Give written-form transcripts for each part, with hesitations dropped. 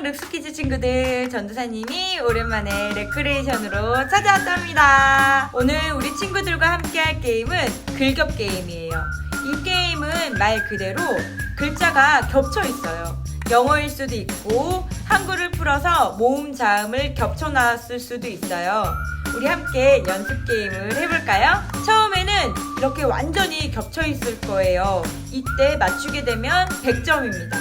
룩스키즈 친구들, 전도사님이 오랜만에 레크레이션으로 찾아왔답니다. 오늘 우리 친구들과 함께 할 게임은 글겹 게임이에요. 이 게임은 말 그대로 글자가 겹쳐 있어요. 영어일 수도 있고 한글을 풀어서 모음 자음을 겹쳐 나왔을 수도 있어요. 우리 함께 연습 게임을 해볼까요? 처음에는 이렇게 완전히 겹쳐 있을 거예요. 이때 맞추게 되면 100점입니다.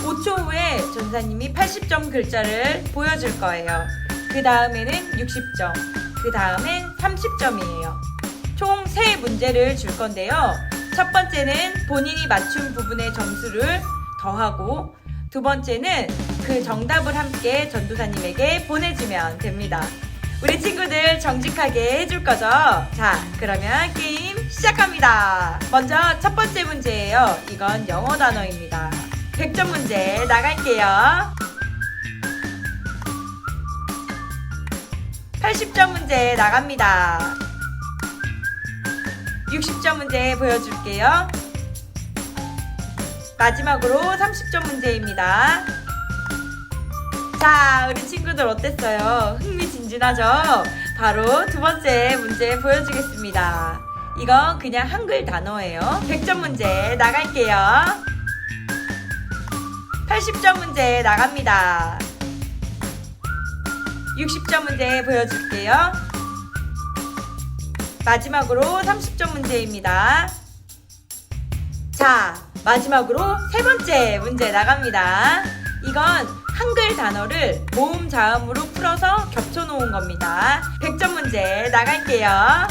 5초 후에 전사님이 80점 글자를 보여줄 거예요. 그 다음에는 60점, 그 다음엔 30점이에요. 총 3문제를 줄 건데요. 첫 번째는 본인이 맞춘 부분의 점수를 더하고, 두 번째는 그 정답을 함께 전도사님에게 보내주면 됩니다. 우리 친구들 정직하게 해줄 거죠? 자, 그러면 게임 시작합니다. 먼저 첫 번째 문제예요. 이건 영어 단어입니다. 100점 문제 나갈게요. 80점 문제 나갑니다. 60점 문제 보여줄게요. 마지막으로 30점 문제입니다. 자, 우리 친구들 어땠어요? 흥미진진하죠? 바로 두 번째 문제 보여주겠습니다. 이건 그냥 한글 단어예요. 100점 문제 나갈게요. 80점 문제 나갑니다. 60점 문제 보여줄게요. 마지막으로 30점 문제입니다. 자, 마지막으로 세 번째 문제 나갑니다. 이건 한글 단어를 모음 자음으로 풀어서 겹쳐 놓은 겁니다. 100점 문제 나갈게요.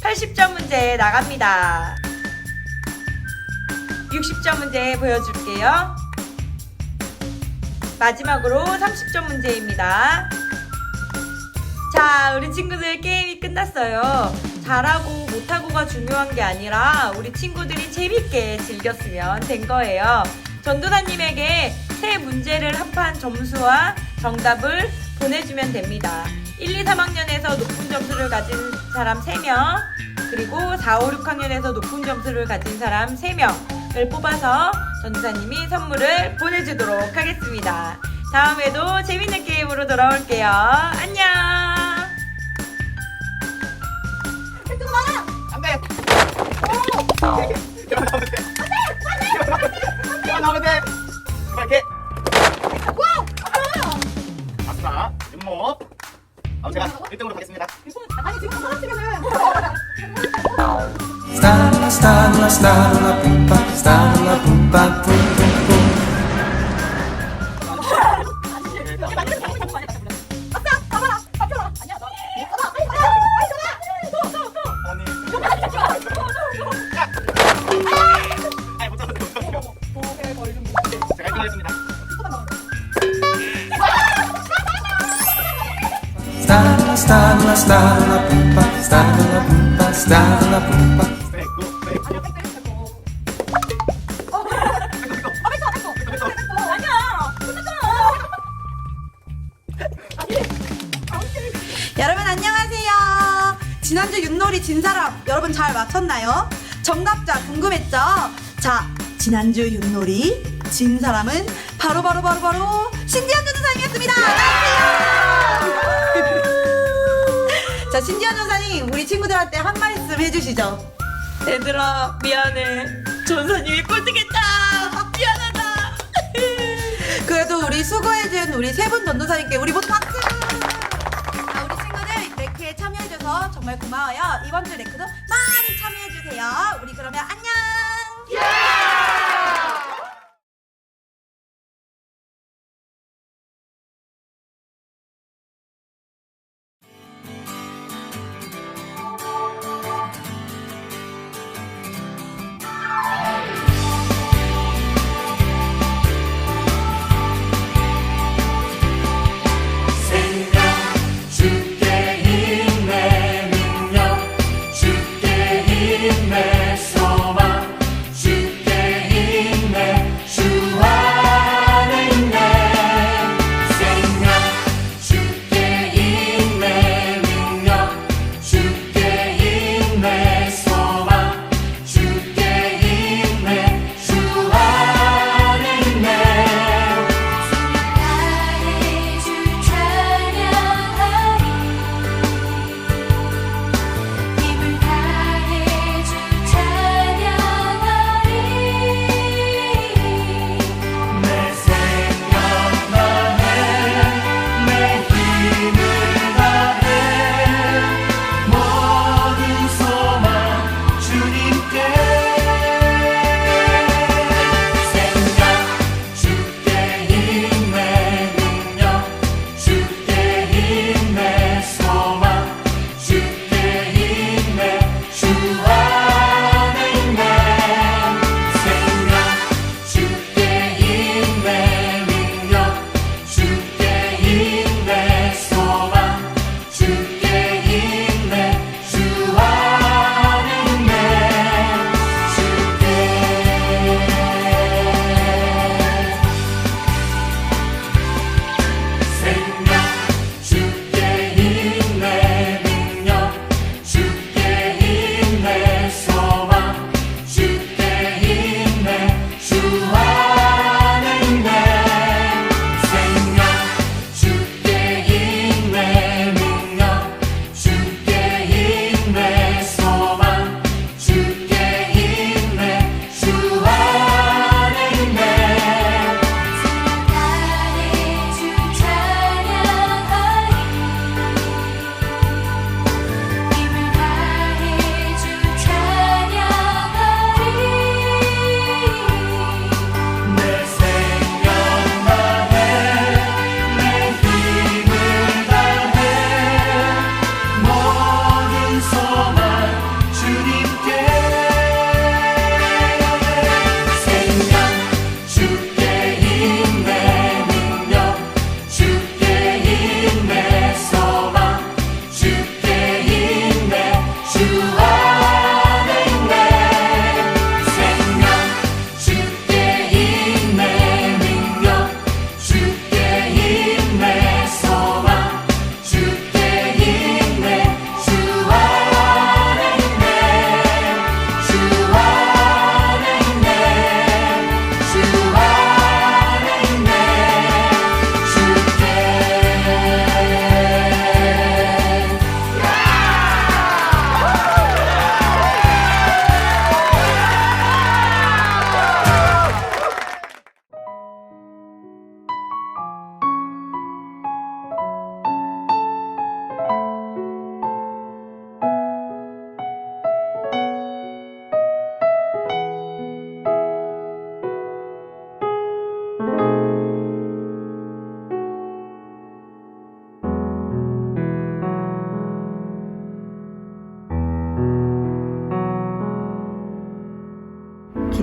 80점 문제 나갑니다. 60점 문제 보여줄게요. 마지막으로 30점 문제입니다. 자, 우리 친구들 게임이 끝났어요. 잘하고 못하고가 중요한 게 아니라 우리 친구들이 재밌게 즐겼으면 된 거예요. 전도사님에게 세 문제를 합한 점수와 정답을 보내주면 됩니다. 1, 2, 3학년에서 높은 점수를 가진 사람 3명, 그리고 4, 5, 6학년에서 높은 점수를 가진 사람 3명을 뽑아서 전도사님이 선물을 보내주도록 하겠습니다. 다음에도 재밌는 게임으로 돌아올게요. 안녕! 나오면 돼. 이렇게. 아싸, 윤모. 제가 1등으로 가겠습니다. 아니 지금 사람들은 Stalla, stalla, stalla, pumpa, stalla, pumpa, pum, pum, pum. 아싸 가봐라 잡혀라 아니야 너 가봐 빨리 가봐 아니. 아니, 못 잡았어요. 제가 1등 하겠습니다. Stalla, stalla, stalla, pumpa, stalla, pumpa, stalla, pumpa. 여러분 안녕하세요. 지난주 윷놀이 진 사람 여러분 잘 맞췄나요? 정답자 궁금했죠? 자, 지난주 윷놀이 진 사람은 바로 신지연 전도사님이었습니다. 자, 신지연 전도사님 우리 친구들한테 한 말씀 해주시죠. 얘들아, 미안해. 전사님이 꼴등했다. 미안하다. 그래도 우리 수고해준 우리 세 분 전도사님께 우리 모두 박수! 자, 우리 친구들 레크에 참여해줘서 정말 고마워요. 이번 주 레크도 많이 참여해주세요. 우리 그러면 안녕! 주께 힘내 능력 주께 힘내 소망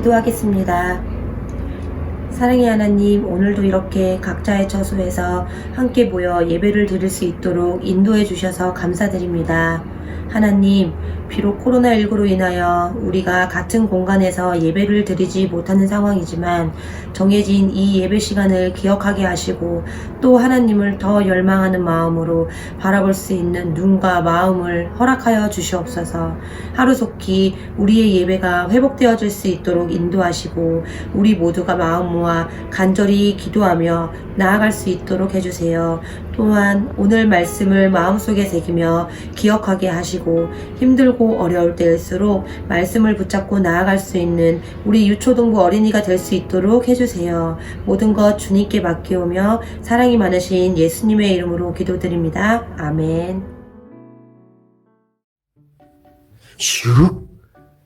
기도하겠습니다. 사랑의 하나님, 오늘도 이렇게 각자의 처소에서 함께 모여 예배를 드릴 수 있도록 인도해 주셔서 감사드립니다. 하나님, 비록 코로나19로 인하여 우리가 같은 공간에서 예배를 드리지 못하는 상황이지만 정해진 이 예배 시간을 기억하게 하시고 또 하나님을 더 열망하는 마음으로 바라볼 수 있는 눈과 마음을 허락하여 주시옵소서. 하루속히 우리의 예배가 회복되어질 수 있도록 인도하시고 우리 모두가 마음 모아 간절히 기도하며 나아갈 수 있도록 해주세요. 또한 오늘 말씀을 마음속에 새기며 기억하게 하시고 힘들고 어려울 때일수록 말씀을 붙잡고 나아갈 수 있는 우리 유초동부 어린이가 될 수 있도록 해주세요. 모든 것 주님께 맡기오며 사랑이 많으신 예수님의 이름으로 기도드립니다. 아멘. 슉!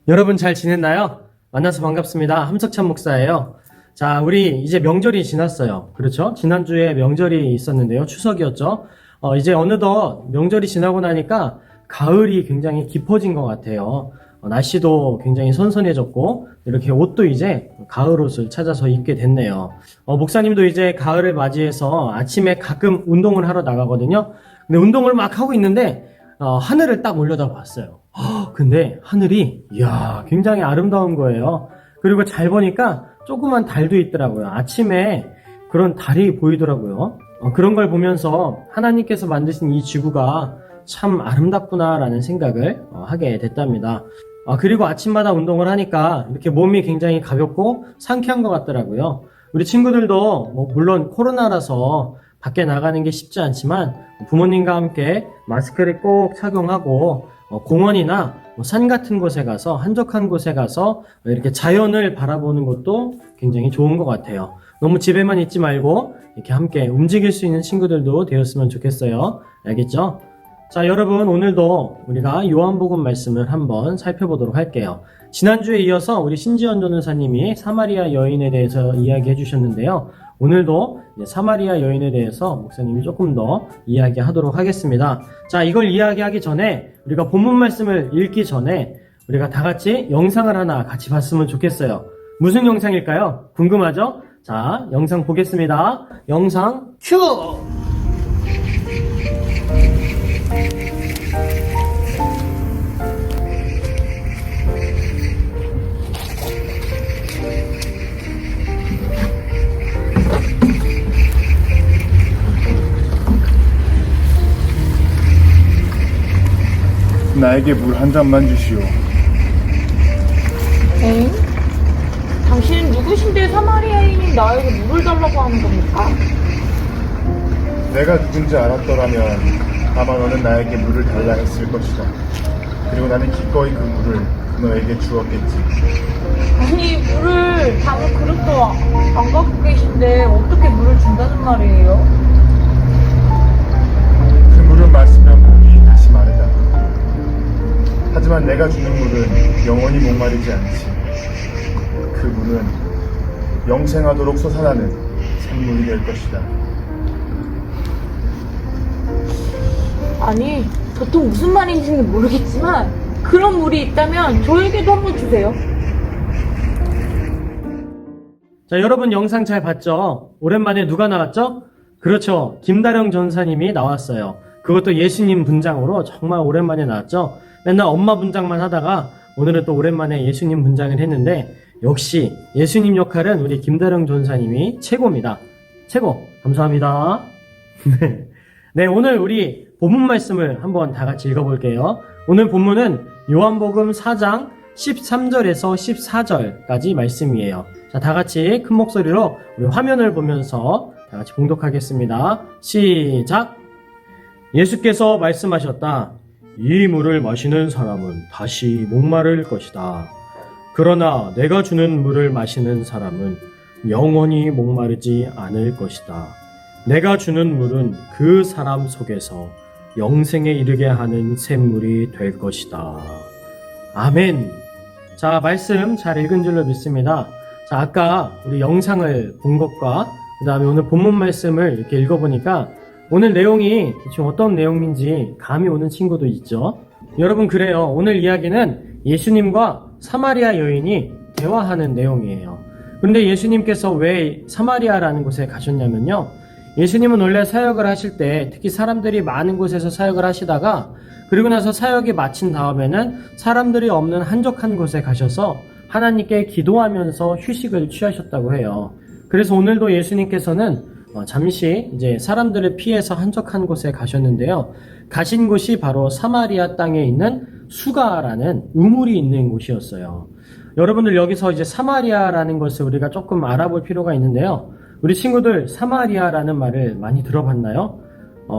여러분 잘 지냈나요? 만나서 반갑습니다. 함석찬 목사예요. 자, 우리 이제 명절이 지났어요. 그렇죠? 지난주에 명절이 있었는데요. 추석이었죠? 이제 어느덧 명절이 지나고 나니까 가을이 굉장히 깊어진 것 같아요. 날씨도 굉장히 선선해졌고 이렇게 옷도 이제 가을 옷을 찾아서 입게 됐네요. 목사님도 이제 가을을 맞이해서 아침에 가끔 운동을 하러 나가거든요. 근데 운동을 막 하고 있는데 하늘을 딱 올려다봤어요. 근데 하늘이 이야 굉장히 아름다운 거예요. 그리고 잘 보니까 조그만 달도 있더라고요. 아침에 그런 달이 보이더라고요. 그런 걸 보면서 하나님께서 만드신 이 지구가 참 아름답구나라는 생각을 하게 됐답니다. 그리고 아침마다 운동을 하니까 이렇게 몸이 굉장히 가볍고 상쾌한 것 같더라고요. 우리 친구들도 물론 코로나라서 밖에 나가는 게 쉽지 않지만 부모님과 함께 마스크를 꼭 착용하고 공원이나 산 같은 곳에 가서 한적한 곳에 가서 이렇게 자연을 바라보는 것도 굉장히 좋은 것 같아요. 너무 집에만 있지 말고 이렇게 함께 움직일 수 있는 친구들도 되었으면 좋겠어요. 알겠죠? 자, 여러분 오늘도 우리가 요한복음 말씀을 한번 살펴보도록 할게요. 지난주에 이어서 우리 신지연 전도사님이 사마리아 여인에 대해서 이야기해 주셨는데요. 오늘도 사마리아 여인에 대해서 목사님이 조금 더 이야기하도록 하겠습니다. 자, 이걸 이야기하기 전에 우리가 본문 말씀을 읽기 전에 우리가 다 같이 영상을 하나 같이 봤으면 좋겠어요. 무슨 영상일까요? 궁금하죠? 자, 영상 보겠습니다. 영상 큐! 나에게 물 한 잔만 주시오. 엥? 당신은 누구신데 사마리아인인 나에게 물을 달라고 하는 겁니까? 내가 누군지 알았더라면 아마 너는 나에게 물을 달라 했을 것이다. 그리고 나는 기꺼이 그 물을 너에게 주었겠지. 아니, 물을 담을 그릇도 안 갖고 계신데 어떻게 물을 준다는 말이에요? 그 물을 마시면 목이 다시 마르다. 하지만 내가 주는 물은 영원히 목마르지 않지. 그 물은 영생하도록 솟아나는 샘물이 될 것이다. 아니, 보통 무슨 말인지는 모르겠지만 그런 물이 있다면 저에게도 한번 주세요. 자, 여러분 영상 잘 봤죠? 오랜만에 누가 나왔죠? 그렇죠. 김다령 전사님이 나왔어요. 그것도 예수님 분장으로 정말 오랜만에 나왔죠? 맨날 엄마 분장만 하다가 오늘은 또 오랜만에 예수님 분장을 했는데 역시 예수님 역할은 우리 김다령 전사님이 최고입니다. 최고! 감사합니다. 네, 오늘 우리 본문 말씀을 한번 다 같이 읽어볼게요. 오늘 본문은 요한복음 4장 13절에서 14절까지 말씀이에요. 자, 다 같이 큰 목소리로 우리 화면을 보면서 다 같이 봉독하겠습니다. 시작! 예수께서 말씀하셨다. 이 물을 마시는 사람은 다시 목마를 것이다. 그러나 내가 주는 물을 마시는 사람은 영원히 목마르지 않을 것이다. 내가 주는 물은 그 사람 속에서 영생에 이르게 하는 샘물이 될 것이다. 아멘. 자, 말씀 잘 읽은 줄로 믿습니다. 자, 아까 우리 영상을 본 것과 그 다음에 오늘 본문 말씀을 이렇게 읽어보니까 오늘 내용이 대충 어떤 내용인지 감이 오는 친구도 있죠. 여러분, 그래요. 오늘 이야기는 예수님과 사마리아 여인이 대화하는 내용이에요. 그런데 예수님께서 왜 사마리아라는 곳에 가셨냐면요. 예수님은 원래 사역을 하실 때 특히 사람들이 많은 곳에서 사역을 하시다가 그리고 나서 사역이 마친 다음에는 사람들이 없는 한적한 곳에 가셔서 하나님께 기도하면서 휴식을 취하셨다고 해요. 그래서 오늘도 예수님께서는 잠시 이제 사람들을 피해서 한적한 곳에 가셨는데요. 가신 곳이 바로 사마리아 땅에 있는 수가라는 우물이 있는 곳이었어요. 여러분들 여기서 이제 사마리아라는 것을 우리가 조금 알아볼 필요가 있는데요. 우리 친구들 사마리아라는 말을 많이 들어봤나요?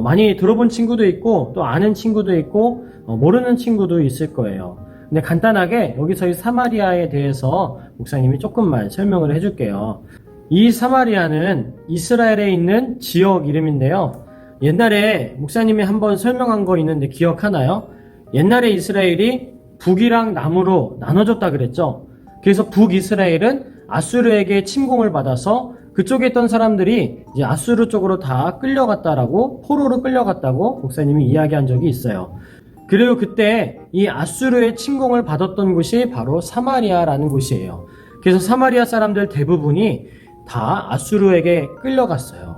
많이 들어본 친구도 있고 또 아는 친구도 있고 모르는 친구도 있을 거예요. 근데 간단하게 여기서 이 사마리아에 대해서 목사님이 조금만 설명을 해줄게요. 이 사마리아는 이스라엘에 있는 지역 이름인데요. 옛날에 목사님이 한번 설명한 거 있는데 기억하나요? 옛날에 이스라엘이 북이랑 남으로 나눠졌다 그랬죠. 그래서 북이스라엘은 아수르에게 침공을 받아서 그쪽에 있던 사람들이 이제 아수르 쪽으로 다 끌려갔다라고, 포로로 끌려갔다고 목사님이 이야기한 적이 있어요. 그리고 그때 이 아수르의 침공을 받았던 곳이 바로 사마리아라는 곳이에요. 그래서 사마리아 사람들 대부분이 다 아수르에게 끌려갔어요.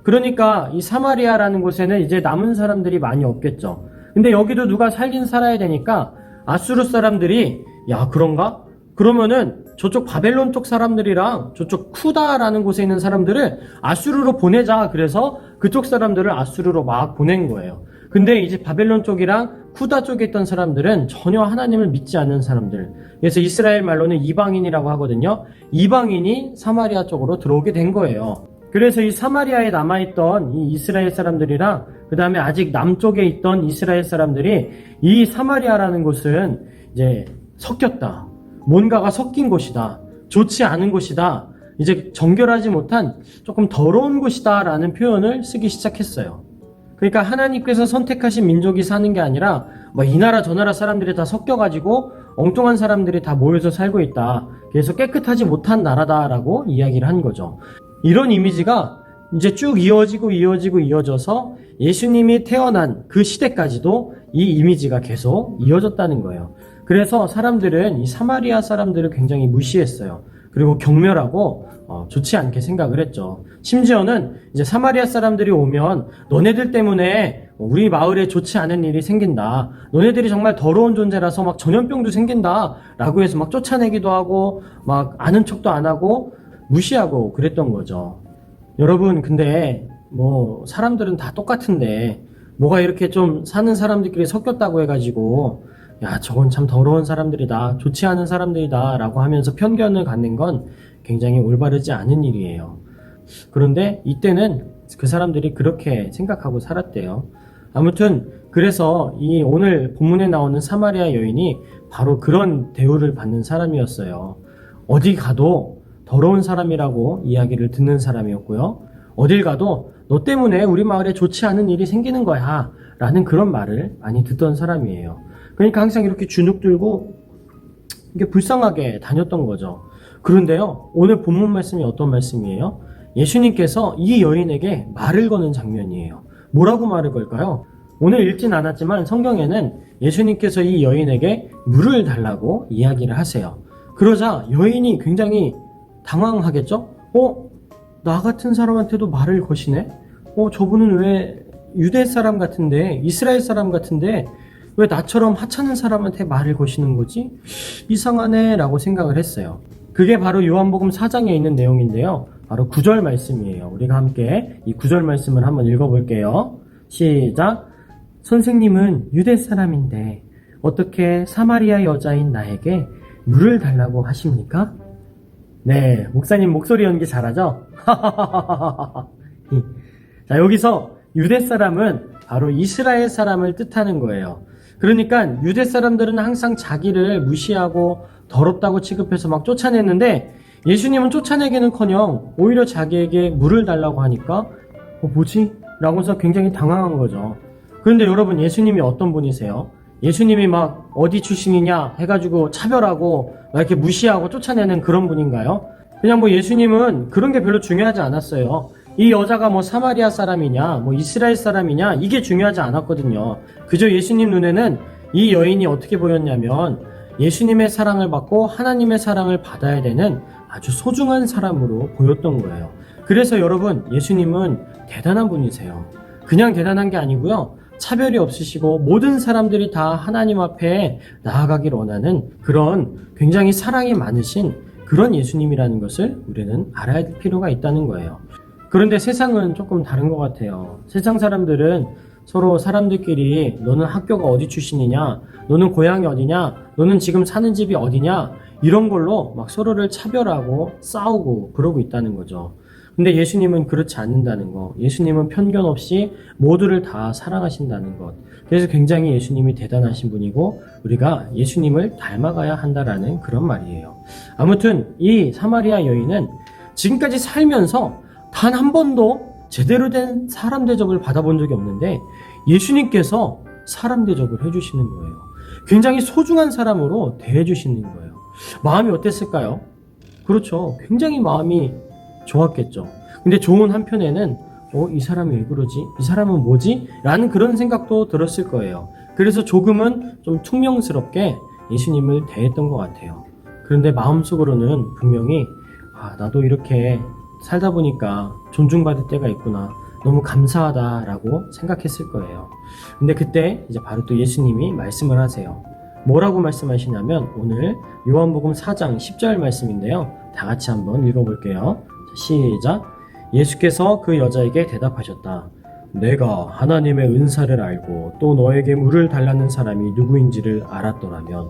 그러니까 이 사마리아라는 곳에는 이제 남은 사람들이 많이 없겠죠. 근데 여기도 누가 살긴 살아야 되니까 아수르 사람들이 야 그런가? 그러면은 저쪽 바벨론 쪽 사람들이랑 저쪽 쿠다라는 곳에 있는 사람들을 아수르로 보내자. 그래서 그쪽 사람들을 아수르로 막 보낸 거예요. 근데 이제 바벨론 쪽이랑 쿠다 쪽에 있던 사람들은 전혀 하나님을 믿지 않는 사람들. 그래서 이스라엘 말로는 이방인이라고 하거든요. 이방인이 사마리아 쪽으로 들어오게 된 거예요. 그래서 이 사마리아에 남아있던 이 이스라엘 사람들이랑 그 다음에 아직 남쪽에 있던 이스라엘 사람들이 이 사마리아라는 곳은 이제 섞였다. 뭔가가 섞인 곳이다. 좋지 않은 곳이다. 이제 정결하지 못한 조금 더러운 곳이다 라는 표현을 쓰기 시작했어요. 그러니까 하나님께서 선택하신 민족이 사는 게 아니라 이 나라 저 나라 사람들이 다 섞여가지고 엉뚱한 사람들이 다 모여서 살고 있다. 그래서 깨끗하지 못한 나라다라고 이야기를 한 거죠. 이런 이미지가 이제 쭉 이어져서 예수님이 태어난 그 시대까지도 이 이미지가 계속 이어졌다는 거예요. 그래서 사람들은 이 사마리아 사람들을 굉장히 무시했어요. 그리고 경멸하고 좋지 않게 생각을 했죠. 심지어는 이제 사마리아 사람들이 오면 너네들 때문에 우리 마을에 좋지 않은 일이 생긴다. 너네들이 정말 더러운 존재라서 막 전염병도 생긴다. 라고 해서 막 쫓아내기도 하고 막 아는 척도 안 하고 무시하고 그랬던 거죠. 여러분 근데 사람들은 다 똑같은데 뭐가 이렇게 좀 사는 사람들끼리 섞였다고 해가지고 야 저건 참 더러운 사람들이다, 좋지 않은 사람들이다 라고 하면서 편견을 갖는 건 굉장히 올바르지 않은 일이에요. 그런데 이때는 그 사람들이 그렇게 생각하고 살았대요. 아무튼 그래서 이 오늘 본문에 나오는 사마리아 여인이 바로 그런 대우를 받는 사람이었어요. 어디 가도 더러운 사람이라고 이야기를 듣는 사람이었고요. 어딜 가도 너 때문에 우리 마을에 좋지 않은 일이 생기는 거야 라는 그런 말을 많이 듣던 사람이에요. 그러니까 항상 이렇게 주눅 들고 이게 불쌍하게 다녔던 거죠. 그런데요, 오늘 본문 말씀이 어떤 말씀이에요? 예수님께서 이 여인에게 말을 거는 장면이에요. 뭐라고 말을 걸까요? 오늘 읽진 않았지만 성경에는 예수님께서 이 여인에게 물을 달라고 이야기를 하세요. 그러자 여인이 굉장히 당황하겠죠? 나 같은 사람한테도 말을 거시네? 저분은 왜 유대 사람 같은데, 이스라엘 사람 같은데 왜 나처럼 하찮은 사람한테 말을 거시는 거지? 이상하네 라고 생각을 했어요. 그게 바로 요한복음 4장에 있는 내용인데요. 바로 9절 말씀이에요. 우리가 함께 이 9절 말씀을 한번 읽어볼게요. 시작. 선생님은 유대 사람인데 어떻게 사마리아 여자인 나에게 물을 달라고 하십니까? 네, 목사님 목소리 연기 잘하죠? 자, 여기서 유대 사람은 바로 이스라엘 사람을 뜻하는 거예요. 그러니까 유대 사람들은 항상 자기를 무시하고 더럽다고 취급해서 막 쫓아냈는데 예수님은 쫓아내기는커녕 오히려 자기에게 물을 달라고 하니까 뭐지? 라고서 굉장히 당황한 거죠. 그런데 여러분, 예수님이 어떤 분이세요? 예수님이 막 어디 출신이냐 해가지고 차별하고 막 이렇게 무시하고 쫓아내는 그런 분인가요? 그냥 예수님은 그런 게 별로 중요하지 않았어요. 이 여자가 사마리아 사람이냐 이스라엘 사람이냐 이게 중요하지 않았거든요. 그저 예수님 눈에는 이 여인이 어떻게 보였냐면 예수님의 사랑을 받고 하나님의 사랑을 받아야 되는 아주 소중한 사람으로 보였던 거예요. 그래서 여러분, 예수님은 대단한 분이세요. 그냥 대단한 게 아니고요. 차별이 없으시고 모든 사람들이 다 하나님 앞에 나아가길 원하는 그런 굉장히 사랑이 많으신 그런 예수님이라는 것을 우리는 알아야 될 필요가 있다는 거예요. 그런데 세상은 조금 다른 것 같아요. 세상 사람들은 서로 사람들끼리 너는 학교가 어디 출신이냐, 너는 고향이 어디냐, 너는 지금 사는 집이 어디냐, 이런 걸로 막 서로를 차별하고 싸우고 그러고 있다는 거죠. 근데 예수님은 그렇지 않는다는 거. 예수님은 편견 없이 모두를 다 사랑하신다는 것. 그래서 굉장히 예수님이 대단하신 분이고 우리가 예수님을 닮아가야 한다라는 그런 말이에요. 아무튼 이 사마리아 여인은 지금까지 살면서 단 한 번도 제대로 된 사람 대접을 받아본 적이 없는데 예수님께서 사람 대접을 해주시는 거예요. 굉장히 소중한 사람으로 대해주시는 거예요. 마음이 어땠을까요? 그렇죠. 굉장히 마음이 좋았겠죠. 근데 좋은 한편에는 이 사람이 왜 그러지? 이 사람은 뭐지? 라는 그런 생각도 들었을 거예요. 그래서 조금은 좀 퉁명스럽게 예수님을 대했던 것 같아요. 그런데 마음속으로는 분명히 나도 이렇게 살다 보니까 존중받을 때가 있구나. 너무 감사하다라고 생각했을 거예요. 근데 그때 이제 바로 또 예수님이 말씀을 하세요. 뭐라고 말씀하시냐면 오늘 요한복음 4장 10절 말씀인데요. 다 같이 한번 읽어볼게요. 시작. 예수께서 그 여자에게 대답하셨다. 내가 하나님의 은사를 알고 또 너에게 물을 달라는 사람이 누구인지를 알았더라면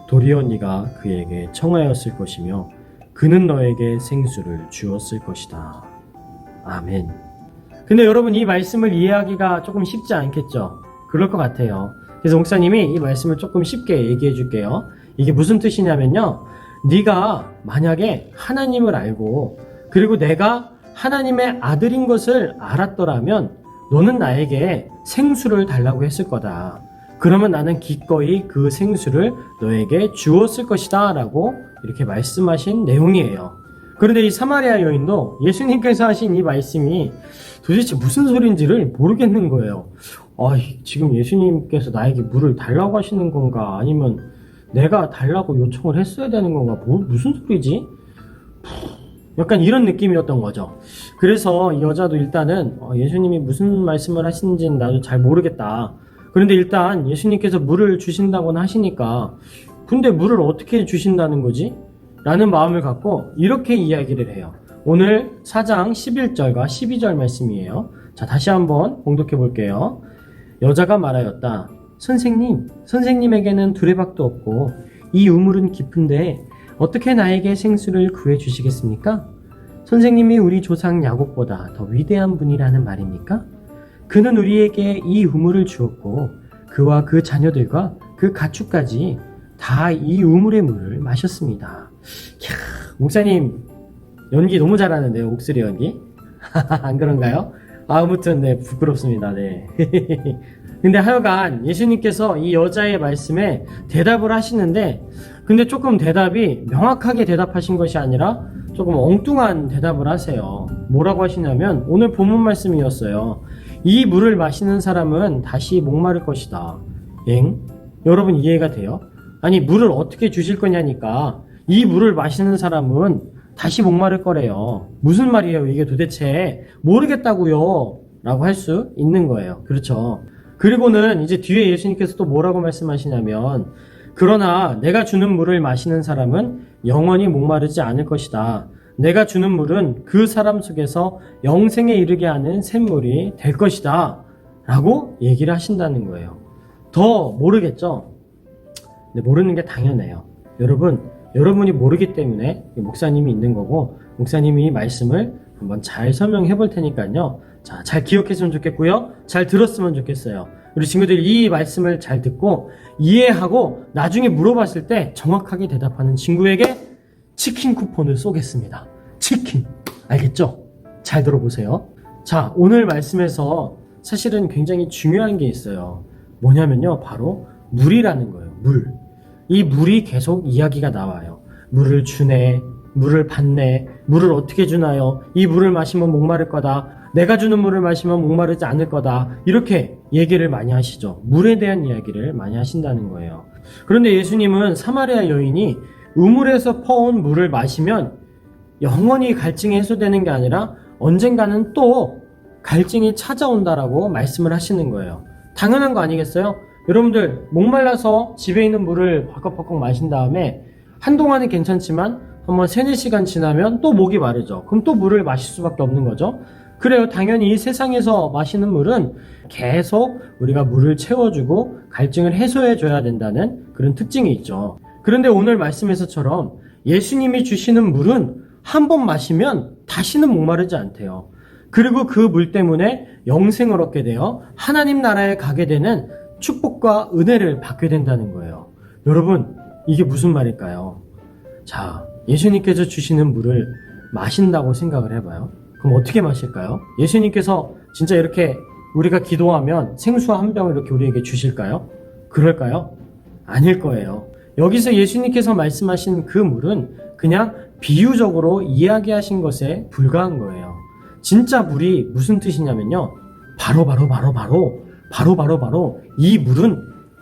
도리어 네가 그에게 청하였을 것이며 그는 너에게 생수를 주었을 것이다. 아멘. 근데 여러분 이 말씀을 이해하기가 조금 쉽지 않겠죠? 그럴 것 같아요. 그래서 목사님이 이 말씀을 조금 쉽게 얘기해 줄게요. 이게 무슨 뜻이냐면요. 네가 만약에 하나님을 알고 그리고 내가 하나님의 아들인 것을 알았더라면 너는 나에게 생수를 달라고 했을 거다. 그러면 나는 기꺼이 그 생수를 너에게 주었을 것이다 라고 이렇게 말씀하신 내용이에요. 그런데 이 사마리아 여인도 예수님께서 하신 이 말씀이 도대체 무슨 소리인지를 모르겠는 거예요. 지금 예수님께서 나에게 물을 달라고 하시는 건가? 아니면 내가 달라고 요청을 했어야 되는 건가? 무슨 소리지? 약간 이런 느낌이었던 거죠. 그래서 이 여자도 일단은 예수님이 무슨 말씀을 하시는지는 나도 잘 모르겠다. 그런데 일단 예수님께서 물을 주신다고는 하시니까 근데 물을 어떻게 주신다는 거지? 라는 마음을 갖고 이렇게 이야기를 해요. 오늘 4장 11절과 12절 말씀이에요. 자, 다시 한번 봉독해 볼게요. 여자가 말하였다. 선생님에게는 두레박도 없고 이 우물은 깊은데 어떻게 나에게 생수를 구해 주시겠습니까? 선생님이 우리 조상 야곱보다 더 위대한 분이라는 말입니까? 그는 우리에게 이 우물을 주었고 그와 그 자녀들과 그 가축까지 다 이 우물의 물을 마셨습니다. 목사님 연기 너무 잘하는데요. 목소리 연기. 안 그런가요? 아무튼 네, 부끄럽습니다. 네. 근데 하여간 예수님께서 이 여자의 말씀에 대답을 하시는데 근데 조금 대답이 명확하게 대답하신 것이 아니라 조금 엉뚱한 대답을 하세요. 뭐라고 하시냐면 오늘 본문 말씀이었어요. 이 물을 마시는 사람은 다시 목마를 것이다. 여러분 이해가 돼요? 아니 물을 어떻게 주실 거냐니까 이 물을 마시는 사람은 다시 목마를 거래요. 무슨 말이에요 이게 도대체? 모르겠다고요 라고 할 수 있는 거예요. 그렇죠? 그리고는 이제 뒤에 예수님께서 또 뭐라고 말씀하시냐면 그러나 내가 주는 물을 마시는 사람은 영원히 목마르지 않을 것이다. 내가 주는 물은 그 사람 속에서 영생에 이르게 하는 샘물이 될 것이다 라고 얘기를 하신다는 거예요. 더 모르겠죠? 근데 모르는 게 당연해요. 여러분이 모르기 때문에 목사님이 있는 거고 목사님이 이 말씀을 한번 잘 설명해 볼 테니까요. 자, 잘 기억했으면 좋겠고요. 잘 들었으면 좋겠어요. 우리 친구들 이 말씀을 잘 듣고 이해하고 나중에 물어봤을 때 정확하게 대답하는 친구에게 치킨 쿠폰을 쏘겠습니다. 치킨. 알겠죠? 잘 들어보세요. 자, 오늘 말씀에서 사실은 굉장히 중요한 게 있어요. 뭐냐면요. 바로 물이라는 거예요. 물. 이 물이 계속 이야기가 나와요. 물을 주네, 물을 받네, 물을 어떻게 주나요? 이 물을 마시면 목마를 거다. 내가 주는 물을 마시면 목마르지 않을 거다. 이렇게 얘기를 많이 하시죠. 물에 대한 이야기를 많이 하신다는 거예요. 그런데 예수님은 사마리아 여인이 우물에서 퍼온 물을 마시면 영원히 갈증이 해소되는 게 아니라 언젠가는 또 갈증이 찾아온다라고 말씀을 하시는 거예요. 당연한 거 아니겠어요? 여러분들 목말라서 집에 있는 물을 벌컥벌컥 마신 다음에 한동안은 괜찮지만 한번 3-4시간 지나면 또 목이 마르죠. 그럼 또 물을 마실 수밖에 없는 거죠. 그래요. 당연히 이 세상에서 마시는 물은 계속 우리가 물을 채워주고 갈증을 해소해줘야 된다는 그런 특징이 있죠. 그런데 오늘 말씀에서처럼 예수님이 주시는 물은 한 번 마시면 다시는 목마르지 않대요. 그리고 그 물 때문에 영생을 얻게 되어 하나님 나라에 가게 되는 축복과 은혜를 받게 된다는 거예요. 여러분, 이게 무슨 말일까요? 자, 예수님께서 주시는 물을 마신다고 생각을 해봐요. 그럼 어떻게 마실까요? 예수님께서 진짜 이렇게 우리가 기도하면 생수 한 병을 이렇게 우리에게 주실까요? 그럴까요? 아닐 거예요. 여기서 예수님께서 말씀하신 그 물은 그냥 비유적으로 이야기하신 것에 불과한 거예요. 진짜 물이 무슨 뜻이냐면요. 바로 이 물은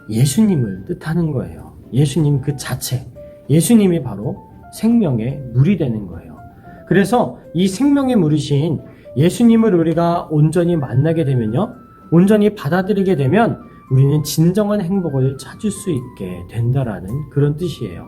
예수님을 뜻하는 거예요. 예수님 그 자체. 예수님이 바로 생명의 물이 되는 거예요. 그래서 이 생명의 물이신 예수님을 우리가 온전히 만나게 되면요. 온전히 받아들이게 되면 우리는 진정한 행복을 찾을 수 있게 된다라는 그런 뜻이에요.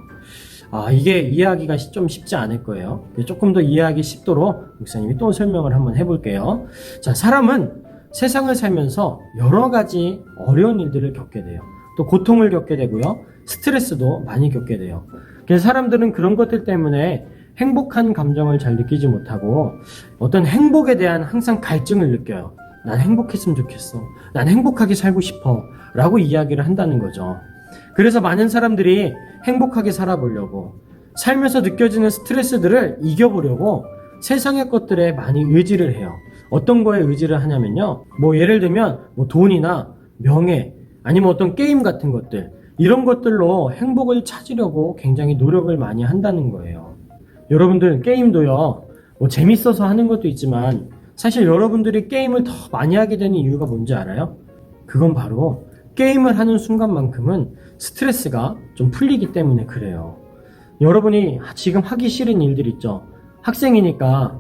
이게 이해하기가 좀 쉽지 않을 거예요. 조금 더 이해하기 쉽도록 목사님이 또 설명을 한번 해볼게요. 자, 사람은 세상을 살면서 여러 가지 어려운 일들을 겪게 돼요. 또 고통을 겪게 되고요. 스트레스도 많이 겪게 돼요. 그래서 사람들은 그런 것들 때문에 행복한 감정을 잘 느끼지 못하고 어떤 행복에 대한 항상 갈증을 느껴요. 난 행복했으면 좋겠어. 난 행복하게 살고 싶어. 라고 이야기를 한다는 거죠. 그래서 많은 사람들이 행복하게 살아보려고 살면서 느껴지는 스트레스들을 이겨보려고 세상의 것들에 많이 의지를 해요. 어떤 거에 의지를 하냐면요. 예를 들면 돈이나 명예 아니면 어떤 게임 같은 것들 이런 것들로 행복을 찾으려고 굉장히 노력을 많이 한다는 거예요. 여러분들 게임도요. 재밌어서 하는 것도 있지만 사실 여러분들이 게임을 더 많이 하게 되는 이유가 뭔지 알아요? 그건 바로 게임을 하는 순간만큼은 스트레스가 좀 풀리기 때문에 그래요. 여러분이 지금 하기 싫은 일들 있죠. 학생이니까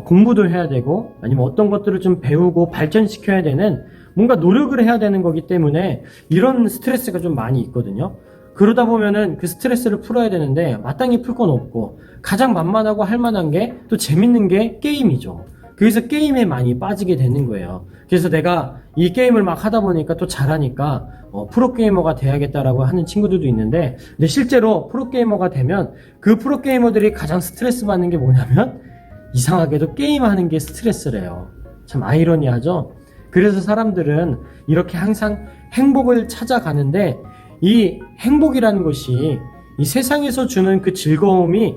공부도 해야 되고 아니면 어떤 것들을 좀 배우고 발전시켜야 되는 뭔가 노력을 해야 되는 거기 때문에 이런 스트레스가 좀 많이 있거든요. 그러다 보면은 그 스트레스를 풀어야 되는데 마땅히 풀 건 없고 가장 만만하고 할 만한 게 또 재밌는 게 게임이죠. 그래서 게임에 많이 빠지게 되는 거예요. 그래서 내가 이 게임을 막 하다 보니까 또 잘하니까 프로게이머가 돼야겠다라고 하는 친구들도 있는데 근데 실제로 프로게이머가 되면 그 프로게이머들이 가장 스트레스 받는 게 뭐냐면 이상하게도 게임하는 게 스트레스래요. 참 아이러니하죠? 그래서 사람들은 이렇게 항상 행복을 찾아가는데 이 행복이라는 것이 이 세상에서 주는 그 즐거움이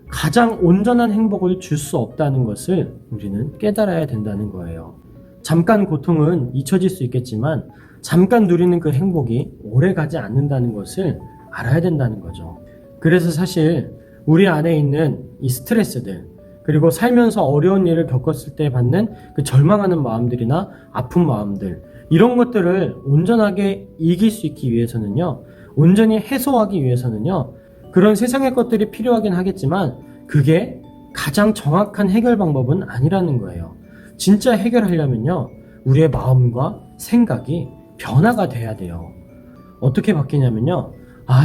가장 온전한 행복을 줄 수 없다는 것을 우리는 깨달아야 된다는 거예요. 잠깐 고통은 잊혀질 수 있겠지만 잠깐 누리는 그 행복이 오래 가지 않는다는 것을 알아야 된다는 거죠. 그래서 사실 우리 안에 있는 이 스트레스들 그리고 살면서 어려운 일을 겪었을 때 받는 그 절망하는 마음들이나 아픈 마음들 이런 것들을 온전하게 이길 수 있기 위해서는요. 온전히 해소하기 위해서는요. 그런 세상의 것들이 필요하긴 하겠지만 그게 가장 정확한 해결 방법은 아니라는 거예요. 진짜 해결하려면요. 우리의 마음과 생각이 변화가 돼야 돼요. 어떻게 바뀌냐면요.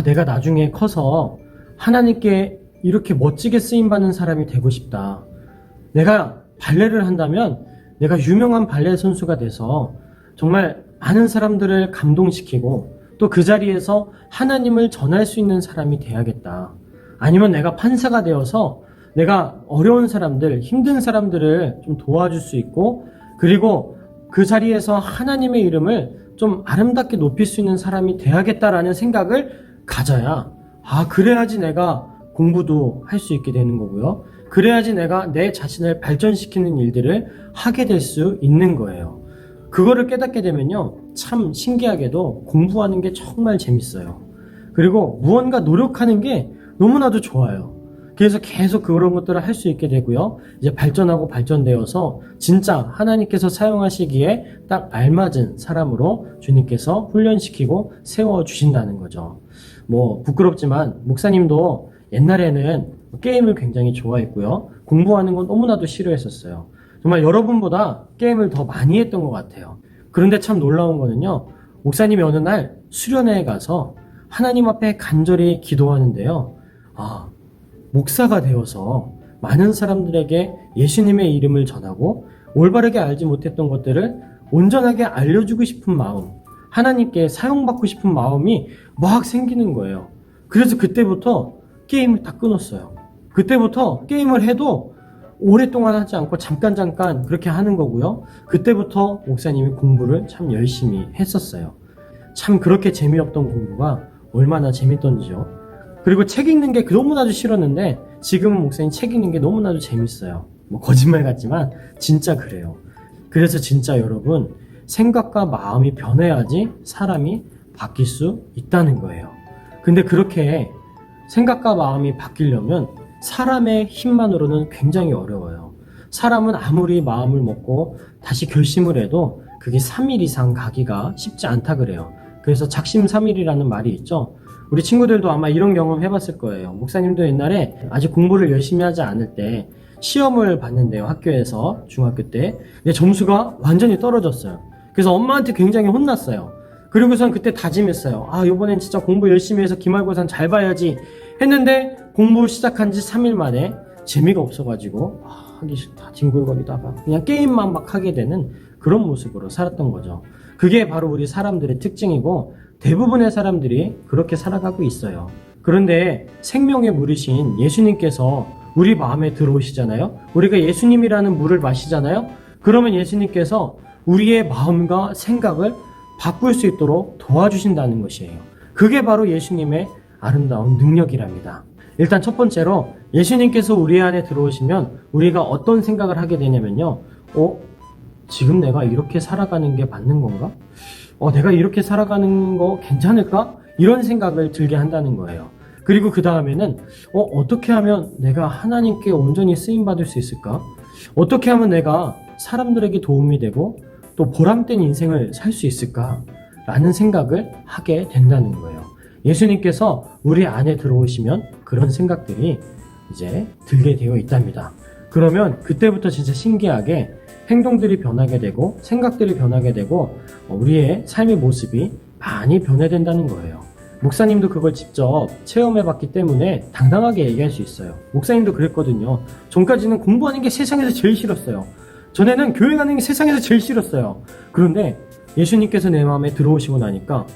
내가 나중에 커서 하나님께 이렇게 멋지게 쓰임받는 사람이 되고 싶다. 내가 발레를 한다면 내가 유명한 발레 선수가 돼서 정말 많은 사람들을 감동시키고 또 그 자리에서 하나님을 전할 수 있는 사람이 돼야겠다. 아니면 내가 판사가 되어서 내가 어려운 사람들, 힘든 사람들을 좀 도와줄 수 있고 그리고 그 자리에서 하나님의 이름을 좀 아름답게 높일 수 있는 사람이 돼야겠다라는 생각을 가져야 그래야지 내가 공부도 할 수 있게 되는 거고요. 그래야지 내가 내 자신을 발전시키는 일들을 하게 될 수 있는 거예요. 그거를 깨닫게 되면요. 참 신기하게도 공부하는 게 정말 재밌어요. 그리고 무언가 노력하는 게 너무나도 좋아요. 그래서 계속 그런 것들을 할 수 있게 되고요. 이제 발전하고 발전되어서 진짜 하나님께서 사용하시기에 딱 알맞은 사람으로 주님께서 훈련시키고 세워주신다는 거죠. 뭐 부끄럽지만 목사님도 옛날에는 게임을 굉장히 좋아했고요. 공부하는 건 너무나도 싫어했었어요. 정말 여러분보다 게임을 더 많이 했던 것 같아요. 그런데 참 놀라운 거는요. 목사님이 어느 날 수련회에 가서 하나님 앞에 간절히 기도하는데요. 목사가 되어서 많은 사람들에게 예수님의 이름을 전하고 올바르게 알지 못했던 것들을 온전하게 알려주고 싶은 마음, 하나님께 사용받고 싶은 마음이 막 생기는 거예요. 그래서 그때부터 게임을 다 끊었어요. 그때부터 게임을 해도 오랫동안 하지 않고 잠깐 그렇게 하는 거고요. 그때부터 목사님이 공부를 참 열심히 했었어요. 참 그렇게 재미없던 공부가 얼마나 재밌던지요. 그리고 책 읽는 게 너무나도 싫었는데 지금은 목사님 책 읽는 게 너무나도 재밌어요. 뭐 거짓말 같지만 진짜 그래요. 그래서 진짜 여러분 생각과 마음이 변해야지 사람이 바뀔 수 있다는 거예요. 근데 그렇게 생각과 마음이 바뀌려면 사람의 힘만으로는 굉장히 어려워요. 사람은 아무리 마음을 먹고 다시 결심을 해도 그게 3일 이상 가기가 쉽지 않다 그래요. 그래서 작심삼일이라는 말이 있죠. 우리 친구들도 아마 이런 경험 해봤을 거예요. 목사님도 옛날에 아직 공부를 열심히 하지 않을 때 시험을 봤는데요. 학교에서 중학교 때. 근데 점수가 완전히 떨어졌어요. 그래서 엄마한테 굉장히 혼났어요. 그리고선 그때 다짐했어요. 이번엔 진짜 공부 열심히 해서 기말고사는 잘 봐야지 했는데 공부 시작한 지 3일 만에 재미가 없어가지고 하기 싫다 뒹굴거리다가 그냥 게임만 막 하게 되는 그런 모습으로 살았던 거죠. 그게 바로 우리 사람들의 특징이고 대부분의 사람들이 그렇게 살아가고 있어요. 그런데 생명의 물이신 예수님께서 우리 마음에 들어오시잖아요. 우리가 예수님이라는 물을 마시잖아요. 그러면 예수님께서 우리의 마음과 생각을 바꿀 수 있도록 도와주신다는 것이에요. 그게 바로 예수님의 아름다운 능력이랍니다. 일단 첫 번째로 예수님께서 우리 안에 들어오시면 우리가 어떤 생각을 하게 되냐면요. 지금 내가 이렇게 살아가는 게 맞는 건가? 내가 이렇게 살아가는 거 괜찮을까? 이런 생각을 들게 한다는 거예요. 그리고 그 다음에는 어떻게 하면 내가 하나님께 온전히 쓰임받을 수 있을까? 어떻게 하면 내가 사람들에게 도움이 되고 또 보람된 인생을 살 수 있을까? 라는 생각을 하게 된다는 거예요. 예수님께서 우리 안에 들어오시면 그런 생각들이 이제 들게 되어 있답니다. 그러면 그때부터 진짜 신기하게 행동들이 변하게 되고 생각들이 변하게 되고 우리의 삶의 모습이 많이 변해된다는 거예요. 목사님도 그걸 직접 체험해봤기 때문에 당당하게 얘기할 수 있어요. 목사님도 그랬거든요. 전까지는 공부하는 게 세상에서 제일 싫었어요. 전에는 교회 가는 게 세상에서 제일 싫었어요. 그런데 예수님께서 내 마음에 들어오시고 나니까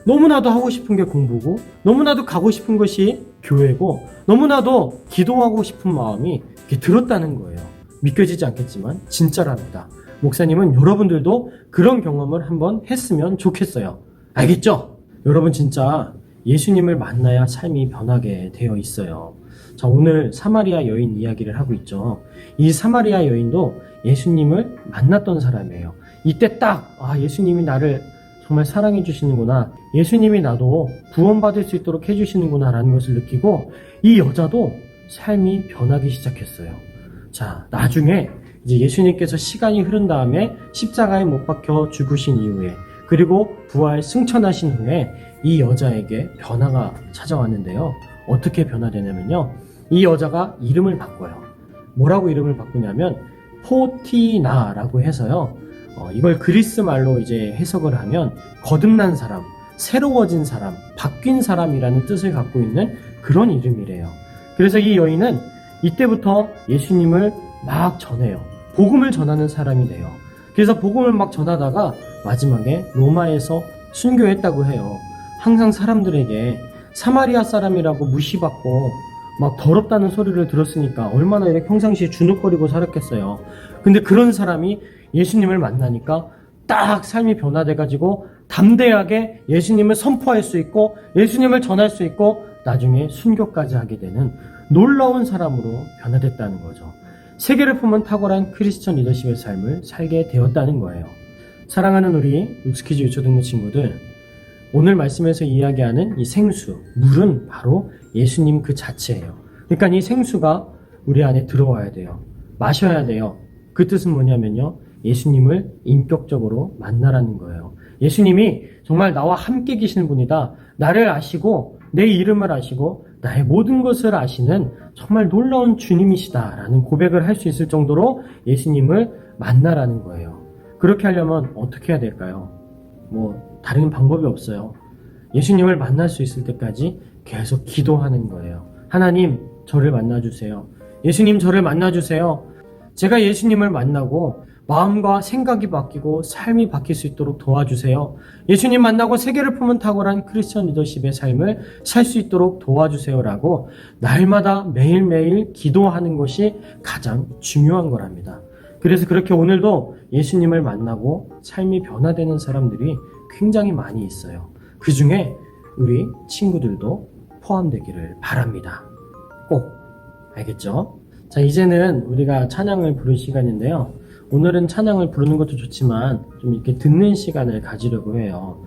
너무나도 하고 싶은 게 공부고 너무나도 가고 싶은 것이 교회고 너무나도 기도하고 싶은 마음이 이렇게 들었다는 거예요. 믿겨지지 않겠지만 진짜랍니다. 목사님은 여러분들도 그런 경험을 한번 했으면 좋겠어요. 알겠죠? 여러분 진짜 예수님을 만나야 삶이 변하게 되어 있어요. 자, 오늘 사마리아 여인 이야기를 하고 있죠. 이 사마리아 여인도 예수님을 만났던 사람이에요. 이때 딱 예수님이 나를 정말 사랑해 주시는구나. 예수님이 나도 구원받을 수 있도록 해주시는구나 라는 것을 느끼고 이 여자도 삶이 변하기 시작했어요. 자, 나중에 이제 예수님께서 시간이 흐른 다음에 십자가에 못 박혀 죽으신 이후에 그리고 부활 승천하신 후에 이 여자에게 변화가 찾아왔는데요. 어떻게 변화되냐면요. 이 여자가 이름을 바꿔요. 뭐라고 이름을 바꾸냐면 포티나라고 해서요. 이걸 그리스 말로 이제 해석을 하면 거듭난 사람, 새로워진 사람, 바뀐 사람이라는 뜻을 갖고 있는 그런 이름이래요. 그래서 이 여인은 이때부터 예수님을 막 전해요. 복음을 전하는 사람이 돼요. 그래서 복음을 막 전하다가 마지막에 로마에서 순교했다고 해요. 항상 사람들에게 사마리아 사람이라고 무시받고 막 더럽다는 소리를 들었으니까 얼마나 이렇게 평상시에 주눅거리고 살았겠어요. 근데 그런 사람이 예수님을 만나니까 딱 삶이 변화돼가지고 담대하게 예수님을 선포할 수 있고 예수님을 전할 수 있고 나중에 순교까지 하게 되는 놀라운 사람으로 변화됐다는 거죠. 세계를 품은 탁월한 크리스천 리더십의 삶을 살게 되었다는 거예요. 사랑하는 우리 육스키즈 유초등부 친구들, 오늘 말씀에서 이야기하는 이 생수, 물은 바로 예수님 그 자체예요. 그러니까 이 생수가 우리 안에 들어와야 돼요. 마셔야 돼요. 그 뜻은 뭐냐면요. 예수님을 인격적으로 만나라는 거예요. 예수님이 정말 나와 함께 계시는 분이다. 나를 아시고 내 이름을 아시고 나의 모든 것을 아시는 정말 놀라운 주님이시다라는 고백을 할 수 있을 정도로 예수님을 만나라는 거예요. 그렇게 하려면 어떻게 해야 될까요? 다른 방법이 없어요. 예수님을 만날 수 있을 때까지 계속 기도하는 거예요. 하나님, 저를 만나주세요. 예수님, 저를 만나주세요. 제가 예수님을 만나고 마음과 생각이 바뀌고 삶이 바뀔 수 있도록 도와주세요. 예수님 만나고 세계를 품은 탁월한 크리스천 리더십의 삶을 살 수 있도록 도와주세요라고 날마다 매일매일 기도하는 것이 가장 중요한 거랍니다. 그래서 그렇게 오늘도 예수님을 만나고 삶이 변화되는 사람들이 굉장히 많이 있어요. 그 중에 우리 친구들도 포함되기를 바랍니다. 꼭. 알겠죠? 자, 이제는 우리가 찬양을 부를 시간인데요. 오늘은 찬양을 부르는 것도 좋지만 좀 이렇게 듣는 시간을 가지려고 해요.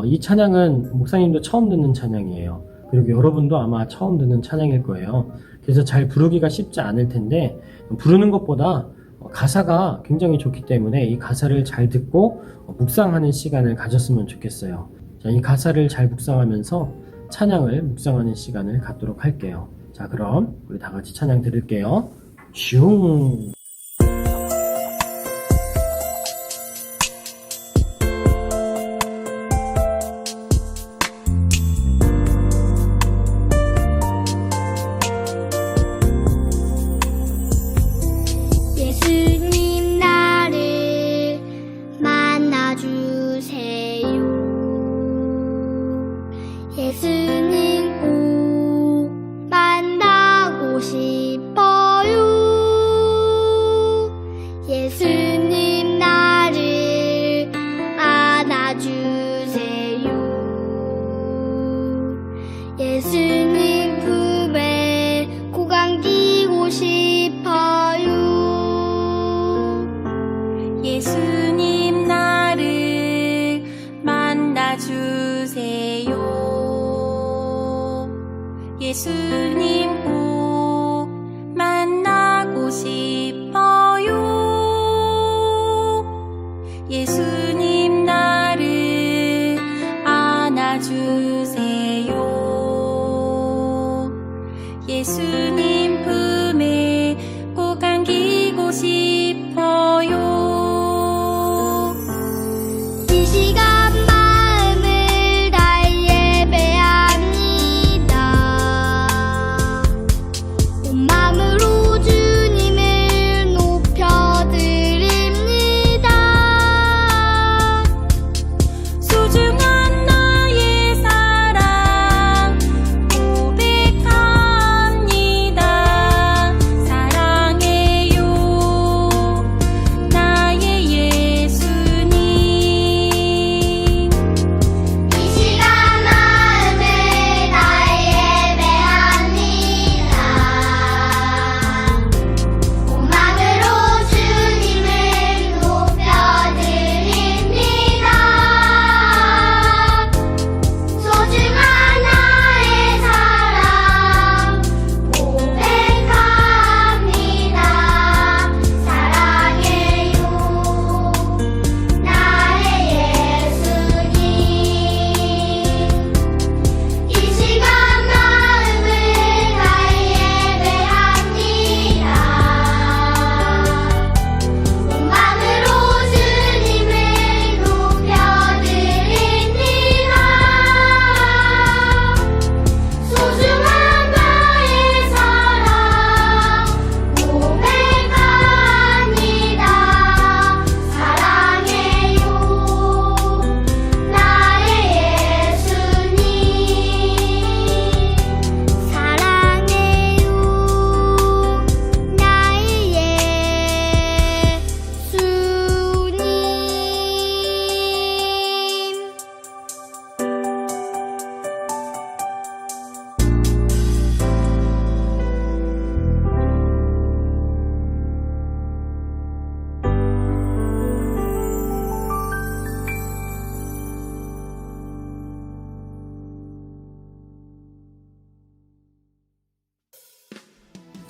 이 찬양은 목사님도 처음 듣는 찬양이에요. 그리고 여러분도 아마 처음 듣는 찬양일 거예요. 그래서 잘 부르기가 쉽지 않을 텐데 부르는 것보다 가사가 굉장히 좋기 때문에 이 가사를 잘 듣고 묵상하는 시간을 가졌으면 좋겠어요. 자, 이 가사를 잘 묵상하면서 찬양을 묵상하는 시간을 갖도록 할게요. 자, 그럼 우리 다 같이 찬양 들을게요. 슝. 예수님 나를 만나주세요. 예수님 꼭 만나고 싶어요. 예수님 나를 안아주세요. 예수님 품에 꼭 안기고 싶어요. 예수님 나를 만나주세요. 예수님 꼭 만나고 싶어요. 예수님 나를 안아주세요. 예수님 품에 꼭 안기고 싶어요. 이 시간 마음을 다해 예배합니다.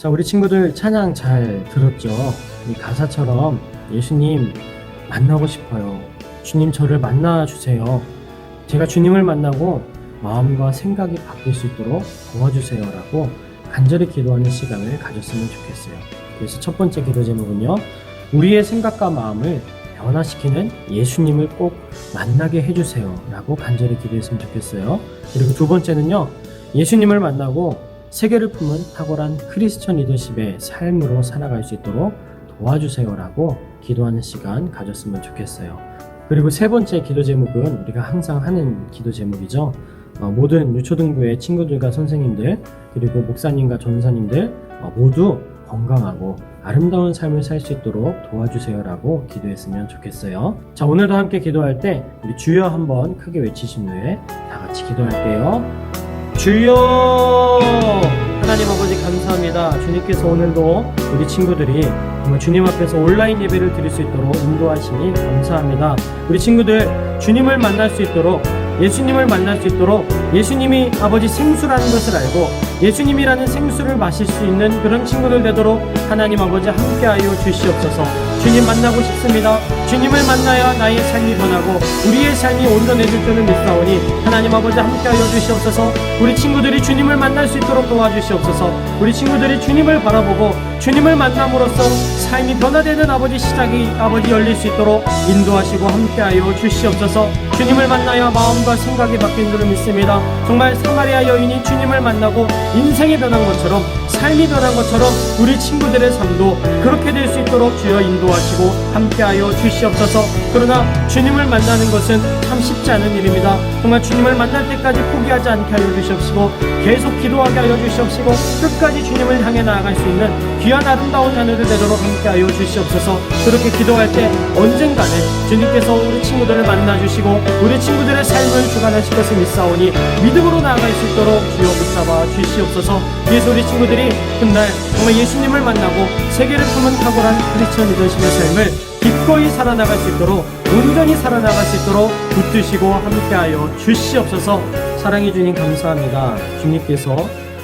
자, 우리 친구들 찬양 잘 들었죠? 이 가사처럼 예수님 만나고 싶어요. 주님 저를 만나주세요. 제가 주님을 만나고 마음과 생각이 바뀔 수 있도록 도와주세요 라고 간절히 기도하는 시간을 가졌으면 좋겠어요. 그래서 첫 번째 기도 제목은요, 우리의 생각과 마음을 변화시키는 예수님을 꼭 만나게 해주세요 라고 간절히 기도했으면 좋겠어요. 그리고 두 번째는요, 예수님을 만나고 세계를 품은 탁월한 크리스천 리더십의 삶으로 살아갈 수 있도록 도와주세요 라고 기도하는 시간 가졌으면 좋겠어요. 그리고 세 번째 기도 제목은 우리가 항상 하는 기도 제목이죠. 모든 유초등부의 친구들과 선생님들, 그리고 목사님과 전사님들 모두 건강하고 아름다운 삶을 살 수 있도록 도와주세요 라고 기도했으면 좋겠어요. 자, 오늘도 함께 기도할 때 우리 주여 한번 크게 외치신 후에 다 같이 기도할게요. 주여! 하나님 아버지 감사합니다. 주님께서 오늘도 우리 친구들이 정말 주님 앞에서 온라인 예배를 드릴 수 있도록 인도하시니 감사합니다. 우리 친구들 주님을 만날 수 있도록, 예수님을 만날 수 있도록, 예수님이 아버지 생수라는 것을 알고 예수님이라는 생수를 마실 수 있는 그런 친구들 되도록 하나님 아버지 함께하여 주시옵소서. 주님 만나고 싶습니다. 주님을 만나야 나의 삶이 변하고 우리의 삶이 온전해질 줄을 믿사오니 하나님 아버지 함께하여 주시옵소서. 우리 친구들이 주님을 만날 수 있도록 도와주시옵소서. 우리 친구들이 주님을 바라보고 주님을 만남으로써 삶이 변화되는 아버지 시작이 아버지 열릴 수 있도록 인도하시고 함께하여 주시옵소서. 주님을 만나야 마음과 생각이 바뀐 줄을 믿습니다. 정말 사마리아 여인이 주님을 만나고 인생이 변한 것처럼, 삶이 변한 것처럼 우리 친구들의 삶도 그렇게 될 수 있도록 주여 인도하시고 함께하여 주시옵소서. 그러나 주님을 만나는 것은 참 쉽지 않은 일입니다. 정말 주님을 만날 때까지 포기하지 않게 하여 주시옵시고 계속 기도하게 하여 주시옵시고 끝까지 주님을 향해 나아갈 수 있는 귀한 아름다운 자녀들 되도록 함께하여 주시옵소서. 그렇게 기도할 때 언젠가는 주님께서 우리 친구들을 만나주시고 우리 친구들의 삶을 주관하실 것을 믿사오니 믿음으로 나아갈 수 있도록 주여 붙잡아 주시옵소서. 그래서 우리 친구들이 훗날 정말 예수님을 만나고 세계를 품은 탁월한 크리스천 리더십의 삶을 기꺼이 살아나갈 수 있도록, 온전히 살아나갈 수 있도록 붙드시고 함께하여 주시옵소서. 사랑해 주님 감사합니다. 주님께서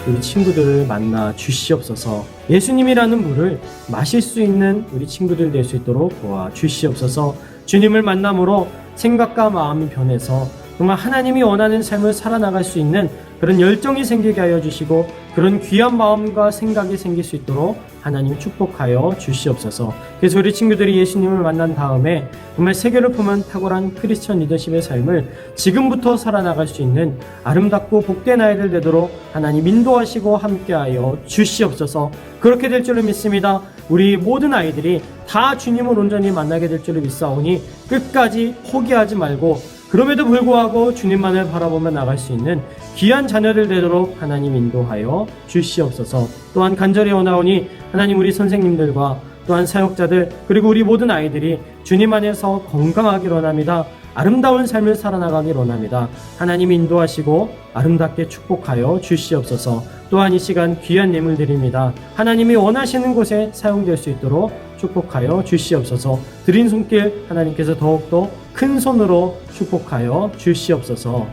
우리 친구들을 만나 주시옵소서. 예수님이라는 물을 마실 수 있는 우리 친구들 될 수 있도록 도와 주시옵소서. 주님을 만남으로 생각과 마음이 변해서 정말 하나님이 원하는 삶을 살아나갈 수 있는 그런 열정이 생기게 하여 주시고 그런 귀한 마음과 생각이 생길 수 있도록 하나님 축복하여 주시옵소서. 그래서 우리 친구들이 예수님을 만난 다음에 정말 세계를 품은 탁월한 크리스천 리더십의 삶을 지금부터 살아나갈 수 있는 아름답고 복된 아이들 되도록 하나님 인도하시고 함께하여 주시옵소서. 그렇게 될 줄을 믿습니다. 우리 모든 아이들이 다 주님을 온전히 만나게 될 줄을 믿사오니 끝까지 포기하지 말고 그럼에도 불구하고 주님만을 바라보며 나갈 수 있는 귀한 자녀들 되도록 하나님 인도하여 주시옵소서. 또한 간절히 원하오니 하나님 우리 선생님들과 또한 사역자들 그리고 우리 모든 아이들이 주님 안에서 건강하길 원합니다. 아름다운 삶을 살아나가길 원합니다. 하나님 인도하시고 아름답게 축복하여 주시옵소서. 또한 이 시간 귀한 예물 드립니다. 하나님이 원하시는 곳에 사용될 수 있도록 축복하여 주시옵소서. 드린 손길 하나님께서 더욱더 큰 손으로 축복하여 주시옵소서.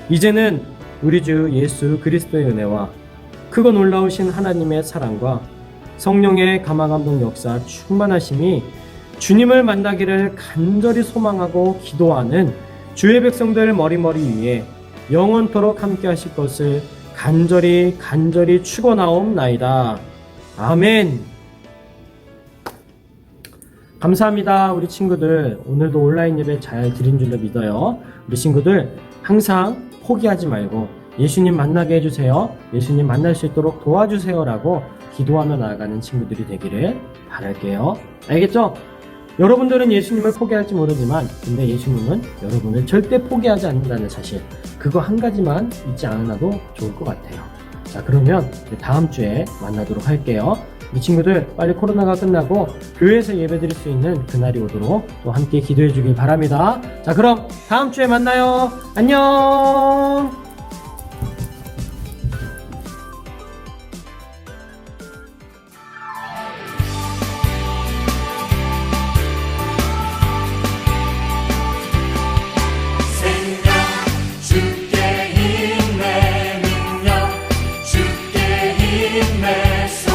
이제는 우리 주 예수 그리스도의 은혜와 크고 놀라우신 하나님의 사랑과 성령의 감화감동 역사 충만하심이 주님을 만나기를 간절히 소망하고 기도하는 주의 백성들 머리머리 위에 영원토록 함께 하실 것을 간절히 축원하옵나이다. 아멘. 감사합니다. 우리 친구들 오늘도 온라인 예배 잘 드린 줄로 믿어요. 우리 친구들 항상 포기하지 말고 예수님 만나게 해주세요. 예수님 만날 수 있도록 도와주세요 라고 기도하며 나아가는 친구들이 되기를 바랄게요. 알겠죠? 여러분들은 예수님을 포기할지 모르지만 근데 예수님은 여러분을 절대 포기하지 않는다는 사실, 그거 한 가지만 잊지 않아도 좋을 것 같아요. 자, 그러면 다음 주에 만나도록 할게요. 이 친구들 빨리 코로나가 끝나고 교회에서 예배드릴 수 있는 그날이 오도록 또 함께 기도해 주길 바랍니다. 자, 그럼 다음 주에 만나요. 안녕. 주께 힘내 능력 주께 힘내 소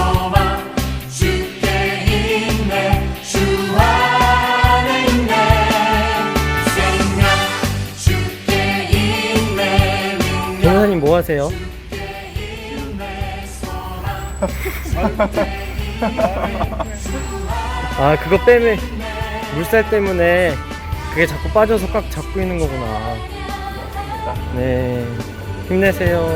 하세요? 아, 그거 빼면 물살 때문에 그게 자꾸 빠져서 꽉 잡고 있는 거구나. 네, 힘내세요.